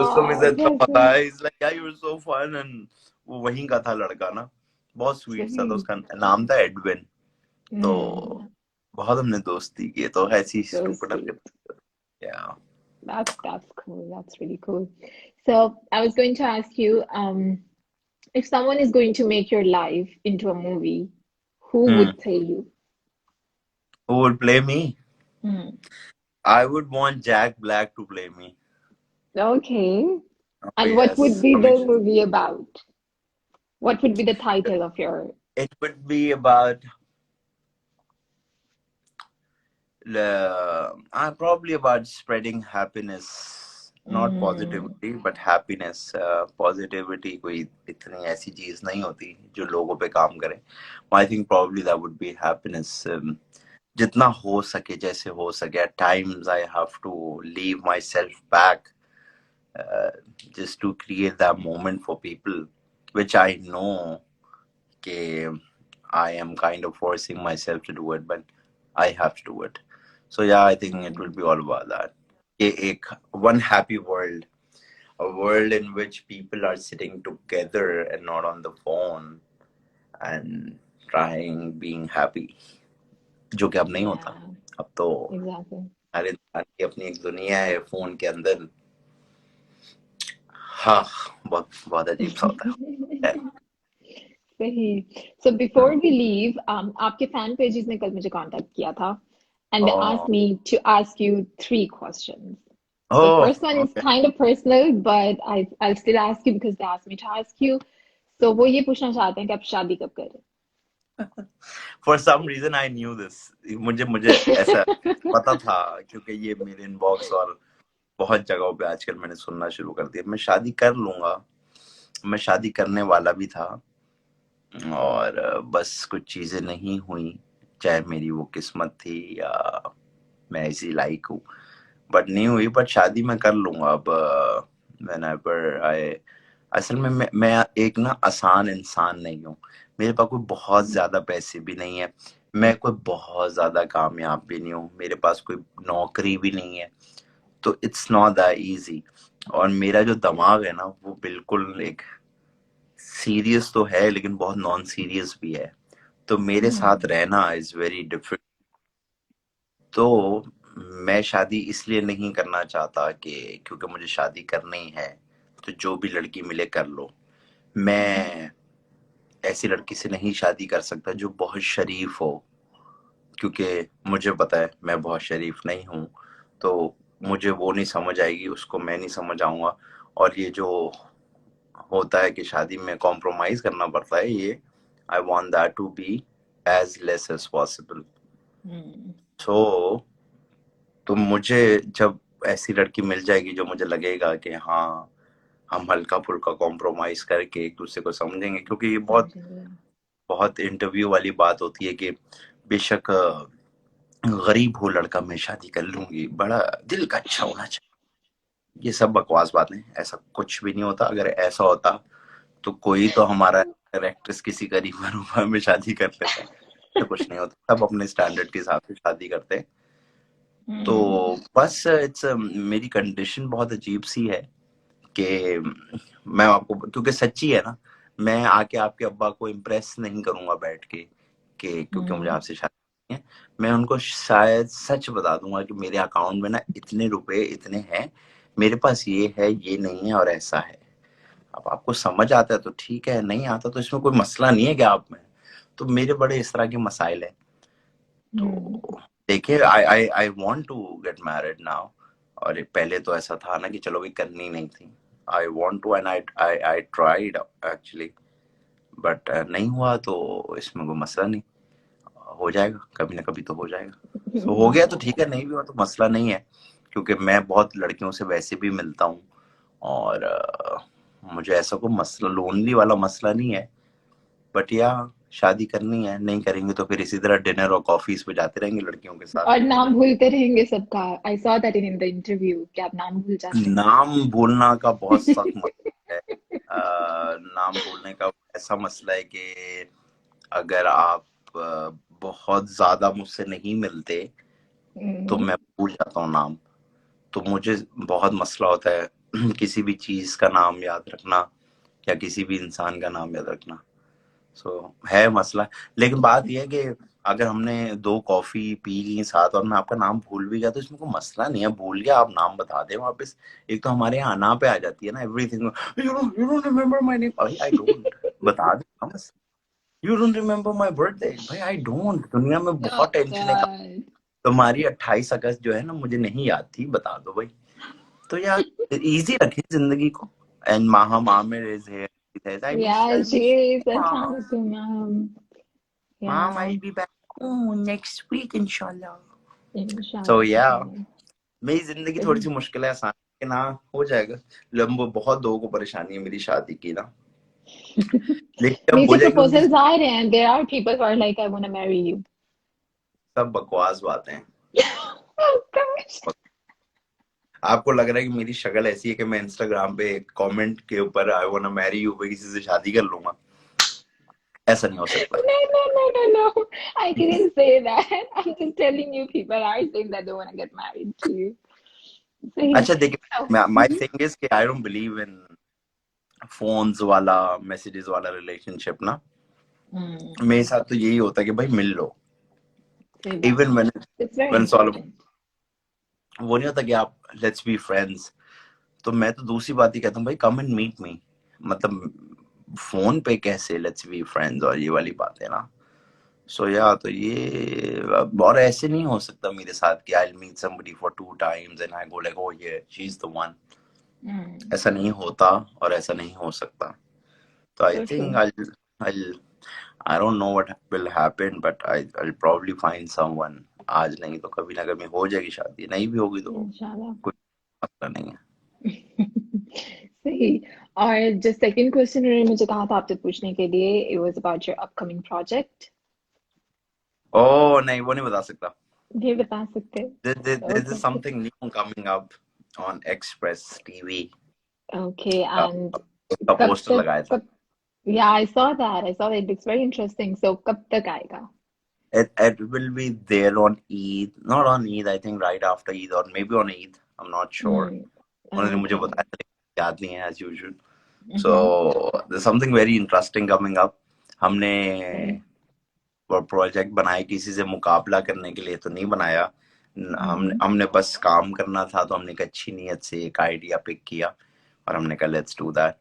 B: उसको मुझे इतना
A: That's
B: पता है, इज लाइक यार you are so fun and वो वहीं का था लड़का ना, बहुत स्वीट सा था,
A: sweet.
B: उसका नाम था एडविन। तो
A: Hmm.
B: बहुत हमने दोस्ती की, तो ऐसी
A: So
B: स्टूपिड
A: sweet.
B: हरकत। या
A: That's cool. That's really cool. So I was going to ask you, if someone is going to make your life into a movie, who
B: hmm,
A: would play you?
B: who would play me?
A: Hmm.
B: I would want Jack Black to play me.
A: Okay.
B: Oh
A: And what would
B: yes,
A: be the movie about? What would be the title of your?
B: it would be about probably about spreading happiness, not
A: Mm,
B: positivity but happiness. Positivity कोई इतनी ऐसी चीज नहीं होती जो लोगों पे काम करे। I think probably that would be happiness. जितना हो सके, जैसे हो सके, at times I have to leave myself back, uh, just to create that moment for people, which I know कि I am kind of forcing myself to do it, but I have to do it. So yeah, I think it will
A: mm,
B: be all about that. One happy world, a world in which people are sitting together and not on the phone and trying being happy, जो कि अब नहीं होता।
A: yeah,
B: अब तो
A: exactly.
B: हर इंसान की अपनी एक दुनिया है फोन के अंदर। हाँ, बहुत बहुत अजीब सा होता है।
A: सही. So before we leave, आपके fan pages ने कल मुझे contact किया था, and they
B: Oh,
A: asked me to ask you 3 questions. The
B: oh,
A: first one is
B: okay.
A: kind of personal, but I'll still ask you because they asked me to ask you. So वो ये पूछना चाहते हैं कि आप शादी कब करें?
B: For some reason I knew this. मुझे मुझे ऐसा पता था, क्योंकि ये मेरे इनबॉक्स और बहुत जगहों पे आजकल मैंने सुनना शुरू कर दिया। मैं शादी कर लूंगा, मैं शादी करने वाला भी था, और बस कुछ चीजें नहीं हुई, चाहे मेरी वो किस्मत थी या मैं इसी लायक हूँ, बट नहीं हुई। बट शादी मैं कर लूंगा अब। whenever I असल में मैं एक ना आसान इंसान नहीं हूँ। मेरे पास कोई बहुत ज्यादा पैसे भी नहीं है, मैं कोई बहुत ज्यादा कामयाब भी नहीं हूँ, मेरे पास कोई नौकरी भी नहीं है, तो इट्स नॉट दैट इजी। और मेरा जो दिमाग है ना वो बिल्कुल एक सीरियस तो है लेकिन बहुत नॉन सीरियस भी है, तो मेरे साथ
A: Hmm.
B: रहना इज वेरी डिफिकल्ट। तो मैं शादी इसलिए नहीं करना चाहता कि क्योंकि मुझे शादी करनी है तो जो भी लड़की मिले कर लो। मैं ऐसी लड़की से नहीं शादी कर सकता जो बहुत शरीफ हो, क्योंकि मुझे पता है मैं बहुत शरीफ नहीं हूँ, तो मुझे वो नहीं समझ आएगी, उसको मैं नहीं समझ आऊंगा। और ये जो होता है कि शादी में कॉम्प्रोमाइज करना पड़ता है, ये I want that to be as less as possible.
A: Hmm.
B: So तो मुझे जब ऐसी लड़की मिल जाएगी जो मुझे लगेगा कि हाँ हम हल्का फुल्का कॉम्प्रोमाइज करके एक दूसरे को समझेंगे, क्योंकि ये बहुत
A: समझिए.
B: बहुत इंटरव्यू वाली बात होती है कि बेशक गरीब हो लड़का मैं शादी कर लूंगी, बड़ा दिल का अच्छा होना चाहिए। ये सब बकवास बातें, ऐसा कुछ भी नहीं होता। अगर ऐसा होता तो कोई तो हमारा एक्ट्रेस किसी गरीब वरूबा में शादी कर लेता। तो कुछ नहीं होता, सब अपने स्टैंडर्ड के हिसाब से शादी करते हैं। तो
A: Hmm.
B: बस इट्स मेरी कंडीशन बहुत अजीब सी है कि मैं आपको, क्योंकि सच्ची है ना, मैं आके आपके अब्बा को इम्प्रेस नहीं करूंगा बैठ के कि क्योंकि मुझे
A: Hmm.
B: आपसे शादी है, मैं उनको शायद सच बता दूंगा कि मेरे अकाउंट में ना इतने रुपए इतने हैं, मेरे पास ये है, ये नहीं है और ऐसा है। अब आपको समझ आता है तो ठीक है, नहीं आता तो इसमें कोई मसला नहीं है क्या आप में। तो मेरे बड़े इस तरह के मसाइल है।
A: हम्म,
B: तो देखिए, I want to get married now. और ये पहले तो ऐसा था ना कि चलो भी करनी नहीं थी। I want to and I tried actually, but नहीं हुआ तो इसमें कोई मसला नहीं, हो जाएगा कभी ना कभी तो हो जाएगा। सो हो गया तो ठीक
A: इंशाल्लाह।
B: है, नहीं भी हुआ तो मसला नहीं है, क्योंकि मैं बहुत लड़कियों से वैसे भी मिलता हूँ। और मुझे ऐसा कोई मसला, लोनली वाला मसला नहीं है। बट या शादी करनी है, नहीं करेंगे तो फिर इसी तरह डिनर और कॉफीज पे जाते रहेंगे लड़कियों के साथ।
A: और नाम भूलते रहेंगे सबका। I saw that in the interview कि आप नाम भूल जाते हैं।
B: नाम भूलना का बहुत सख्त मसला है। नाम भूलने का ऐसा मसला है कि अगर आप बहुत ज्यादा मुझसे नहीं मिलते तो
A: हम्म,
B: मैं भूल जाता हूँ नाम। तो मुझे बहुत मसला होता है किसी भी चीज का नाम याद रखना या किसी भी इंसान का नाम याद रखना। है मसला। लेकिन बात यह है कि अगर हमने 2 कॉफी पी ली साथ और मैं आपका नाम भूल भी गया तो इसमें कोई मसला नहीं है, भूल गया आप नाम बता दें वापस। एक तो हमारे यहाँ ना पे आ जाती है ना everything, you don't remember my name, भाई आई डोंट, बता दे बस। You don't remember my birthday, भाई आई डोंट। दुनिया में
A: Oh
B: बहुत टेंशन है।
A: God.
B: तुम्हारी 28 अगस्त जो है ना मुझे नहीं याद थी, बता दो भाई। तो यार इजी रखें जिंदगी को। And my mom is here,
A: Yeah,
B: I
A: she
B: miss
A: is.
B: Mom.
A: Assalamualaikum,
B: Mom,
A: Yeah,
B: I'll be back next week, inshallah. So
A: inshallah,
B: yeah,
A: inshallah.
B: मेरी जिंदगी थोड़ी सी
A: सही।
B: मुश्किल है, आसान है ना, हो जाएगा। लंबो बहुत लोगों को परेशानी है मेरी शादी की ना, लेकिन जब हो
A: नीचे
B: जाएगी उनकी
A: proposals आ रहे हैं. There are people who are like, I want to marry you.
B: सब बकवास बातें हैं।
A: Oh gosh.
B: आपको लग रहा है कि मेरी शक्ल ऐसी है कि मैं इंस्टाग्राम पे कमेंट के ऊपर I want to marry you पे किसी से शादी कर लूंगा? ऐसा नहीं हो सकता।
A: No, no, no, no, no. I didn't say that. I'm just telling you, people are saying that they want to get married to you. सही.
B: अच्छा
A: So,
B: देखिए, माय थिंग इज कि I don't believe in phones वाला, मैसेजेस वाला रिलेशनशिप ना। मेरे साथ तो यही होता है कि भाई मिल लो।
A: सही बात
B: इवन
A: है.
B: When
A: It's very
B: when solve,
A: important.
B: वो नहीं होता कि आप लेट्स बी फ्रेंड्स, तो मैं तो दूसरी बात ही कहता हूँ भाई कम एंड मीट मी। मतलब फोन पे कैसे लेट्स बी फ्रेंड्स और ये वाली बात है ना। सो या तो ये और ऐसे नहीं हो सकता मेरे साथ कि I meet somebody for 2 times and I go like oh yeah she is the one.
A: Mm,
B: ऐसा नहीं होता और ऐसा नहीं हो सकता। तो आई
A: so
B: think
A: true.
B: I'll I don't know what will happen, but I'll probably find someone। आज नहीं तो कभी ना कभी हो जाएगी शादी, नहीं भी होगी तो
A: Inshallah.
B: कोई मसला नहीं है।
A: सही. और जो सेकंड क्वेश्चन उन्होंने मुझे कहा था आपसे पूछने के लिए, it was about your upcoming project.
B: ओह नहीं, वो नहीं बता सकता।
A: ये बता सकते?
B: There's
A: Okay.
B: something new coming up on Express TV।
A: Okay, and
B: उसका
A: कब
B: पोस्टर
A: तक
B: लगाया था।
A: कब? Yeah, I saw that. I saw that. It looks very interesting. So कब तक आएगा?
B: It will be there on Eid, not on Eid, I think right after Eid or maybe on Eid, I'm not sure।
A: Hmm.
B: उन्होंने मुझे
A: Okay.
B: बताया था लेकिन याद नहीं है as usual।
A: Mm-hmm.
B: So there's something very interesting coming up। हमने
A: Right.
B: वो प्रोजेक्ट बनाए किसी से मुकाबला करने के लिए तो नहीं बनाया। हमने
A: Mm-hmm.
B: हमने बस काम करना था, तो हमने एक अच्छी नीयत से एक आइडिया पिक किया और हमने कहा लेट्स डू दैट।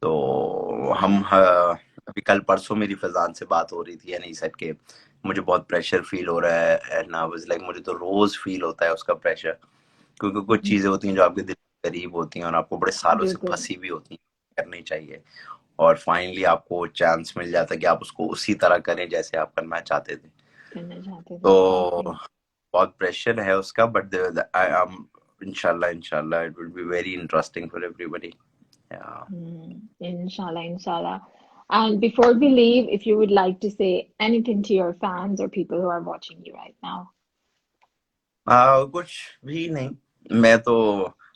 B: तो हम अभी कल परसों मेरी फैजान से बात हो रही थी एंड ही सेड के मुझे बहुत प्रेशर फील हो रहा है एंड आई वाज लाइक मुझे तो रोज फील होता है उसका प्रेशर, क्योंकि कुछ
A: Mm-hmm.
B: चीजें होती हैं जो आपके दिल के करीब होती हैं और आपको बड़े सालों से
A: बिल्कुल.
B: फंसी भी होती हैं, करनी चाहिए। और फाइनली आपको चांस मिल जाता है कि आप उसको उसी तरह करें जैसे आप करना चाहते थे।
A: करना चाहते थे.
B: तो
A: बिल्कुल.
B: बहुत प्रेशर है उसका, बट आई एम इंशाल्लाह इंशाल्लाह it will be very interesting for everybody.
A: Inshallah, inshallah. And before we leave, if you would like to say anything to your fans or people who are watching you right now.
B: कुछ भी नहीं, मैं तो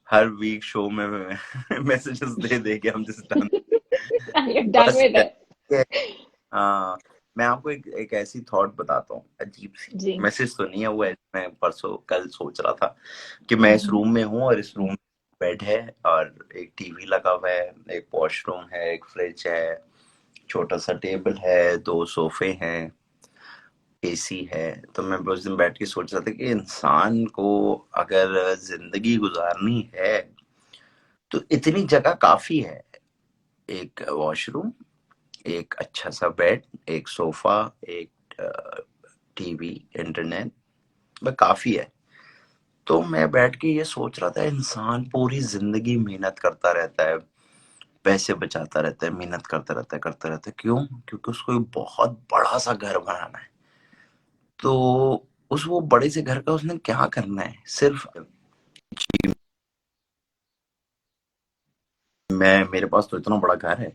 B: हर वीक शो में मैसेजेस दे दे के हम just done.
A: And you're done
B: बस
A: with it.
B: मैं आपको एक ऐसी थॉट बताता हूँ, अजीब सी।
A: जी.
B: मैसेज तो नहीं है वो, मैं परसों कल सोच रहा था कि मैं इस
A: Mm-hmm.
B: रूम में हूँ और इस रूम में बेड है और एक टीवी लगा हुआ है, एक वॉशरूम है, एक फ्रिज है, छोटा सा टेबल है, 2 सोफे हैं एसी है। तो मैं उस दिन बैठ के सोच रहा था कि इंसान को अगर जिंदगी गुजारनी है तो इतनी जगह काफी है। एक वॉशरूम, एक अच्छा सा बेड, एक सोफा, एक टीवी, इंटरनेट, वह काफी है। तो मैं बैठ के ये सोच रहा था, इंसान पूरी जिंदगी मेहनत करता रहता है, पैसे बचाता रहता है, मेहनत करता रहता है। क्यों? क्योंकि उसको एक बहुत बड़ा सा घर बनाना है। तो उस वो बड़े से घर का उसने क्या करना है? सिर्फ मैं, मेरे पास तो इतना बड़ा घर है,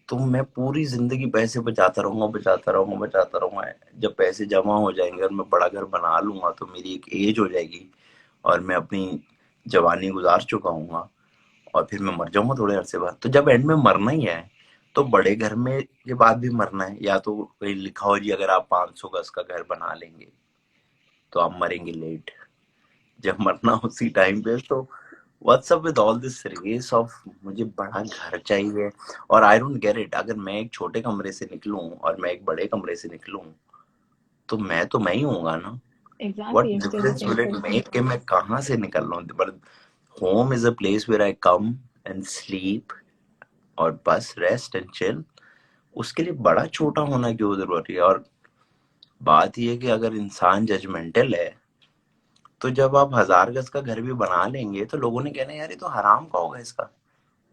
B: तो मैं पूरी जिंदगी पैसे बचाता रहूंगा। जब पैसे जमा हो जाएंगे और मैं बड़ा घर बना लूंगा तो मेरी एक एज हो जाएगी और मैं अपनी जवानी गुजार चुका हूँ, और फिर मैं मर जाऊंगा थोड़े अरसे बाद। तो जब एंड में मरना ही है तो बड़े घर में के बाद भी मरना है। या तो कहीं लिखा हो जी, अगर आप 500 गज का घर बना लेंगे तो आप मरेंगे लेट। जब मरना उसी टाइम पे, तो what's up with all this race of मुझे बड़ा घर चाहिए। और आई डोंट गेट इट, अगर मैं एक छोटे कमरे से निकलूं और मैं एक बड़े कमरे से निकलूं तो मैं तो मैं ही हूँगा ना। What
A: Exactly, you're still the
B: difference
A: same
B: will it
A: person.
B: Make कि मैं कहाँ से निकल रहा हूँ? But home is a place where I come and sleep, और बस रेस्ट एंड चिल। उसके लिए बड़ा छोटा होना क्यों जरूरी है? और बात यह है कि अगर इंसान जजमेंटल है तो जब आप 1000 गज का घर भी बना लेंगे तो लोगों ने कहना, यार ये तो हराम का होगा इसका,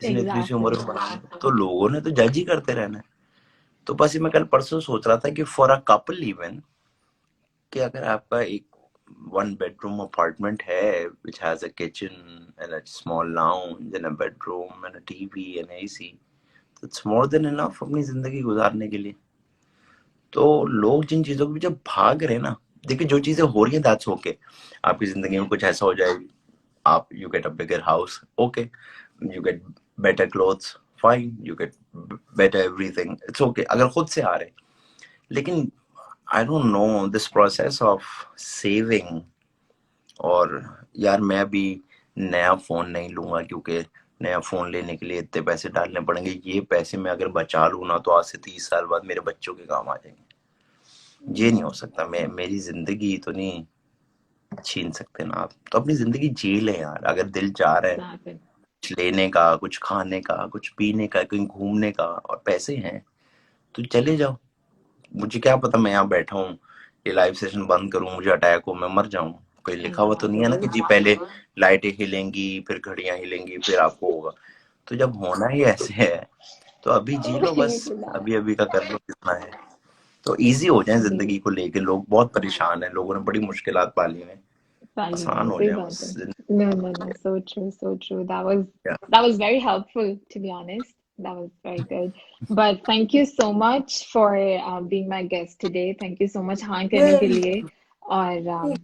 B: इसने इतनी सी उम्र
A: Exactly.
B: में बना लिया। तो लोगों ने तो जज ही करते रहना है। तो बस ये मैं कल परसों सोच रहा था कि फॉर अ कपल इवन, कि अगर आपका एक 1 bedroom अपार्टमेंट है which has a kitchen and a small lounge and a bedroom and a TV and AC, it's more than enough अपनी जिंदगी गुजारने के लिए। तो लोग जिन चीजों के पीछे भाग रहे हैं ना, देखिए जो चीजें हो रही है दैट्स ओके। आपकी जिंदगी में कुछ ऐसा हो जाए, आप you get a bigger house, okay, you get better clothes, fine, you get better everything, it's okay, अगर खुद से आ रहे। लेकिन I don't know this process of saving. और यार मैं अभी नया फोन नहीं लूंगा क्योंकि नया फोन लेने के लिए इतने पैसे डालने पड़ेंगे। ये पैसे मैं अगर बचा लूं ना तो आज से 30 साल बाद मेरे बच्चों के काम आ जाएंगे। ये नहीं हो सकता। मैं, मेरी जिंदगी तो नहीं छीन सकते ना आप। तो अपनी जिंदगी जी ले यार। अगर दिल चाह रहा है
A: Exactly.
B: कुछ लेने का, कुछ खाने का, कुछ पीने का, कहीं घूमने का, और पैसे हैं तो चले जाओ। मुझे क्या पता, मैं यहाँ बैठा हूँ, ये लाइव सेशन बंद करूँ, मुझे अटैक हो, मैं मर जाऊं। कोई लिखा हुआ तो नहीं है ना कि
A: Exactly.
B: जी पहले लाइटें हिलेंगी, फिर घड़ियां हिलेंगी, फिर आपको होगा। तो जब होना ही ऐसे है तो अभी जी लो बस।
A: True that.
B: अभी अभी का कर लो जितना है, तो इजी हो जाए
A: Indeed.
B: जिंदगी को लेके। लोग बहुत परेशान हैं, लोगों ने बड़ी मुश्किलात पाली हैं, आसान हो
A: सही
B: जाए
A: बात है.
B: बस।
A: No, no, no. So true, so true.
B: Yeah.
A: That was very helpful, to be honest. That was very good. But thank you so much for being my guest today. Thank you so much, हाँ करने के लिए. और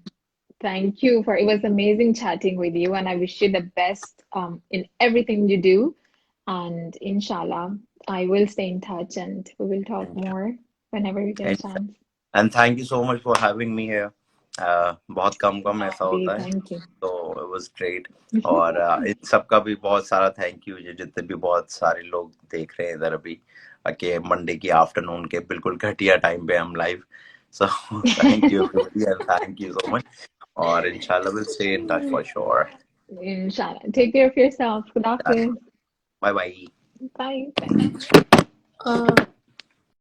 A: thank you for it was amazing chatting with you, and I wish you the best in everything you do. And inshallah, I will stay in touch, and we will talk more whenever we get a
B: And
A: chance.
B: And thank you so much for having me here. बहुत कम कम ऐसा
A: Indeed,
B: होता है,
A: thank you.
B: तो इट वाज ग्रेट। और इन सब का भी बहुत सारा थैंक यू, जितने भी बहुत सारे लोग देख रहे हैं इधर अभी के मंडे की आफ्टरनून के बिल्कुल घटिया टाइम पे हम live. So thank you everybody and thank you so much. और इंशाल्लाह will stay in touch for sure.
A: Inshallah. Take care of yourself. Good afternoon.
B: Bye bye.
A: Bye. Bye.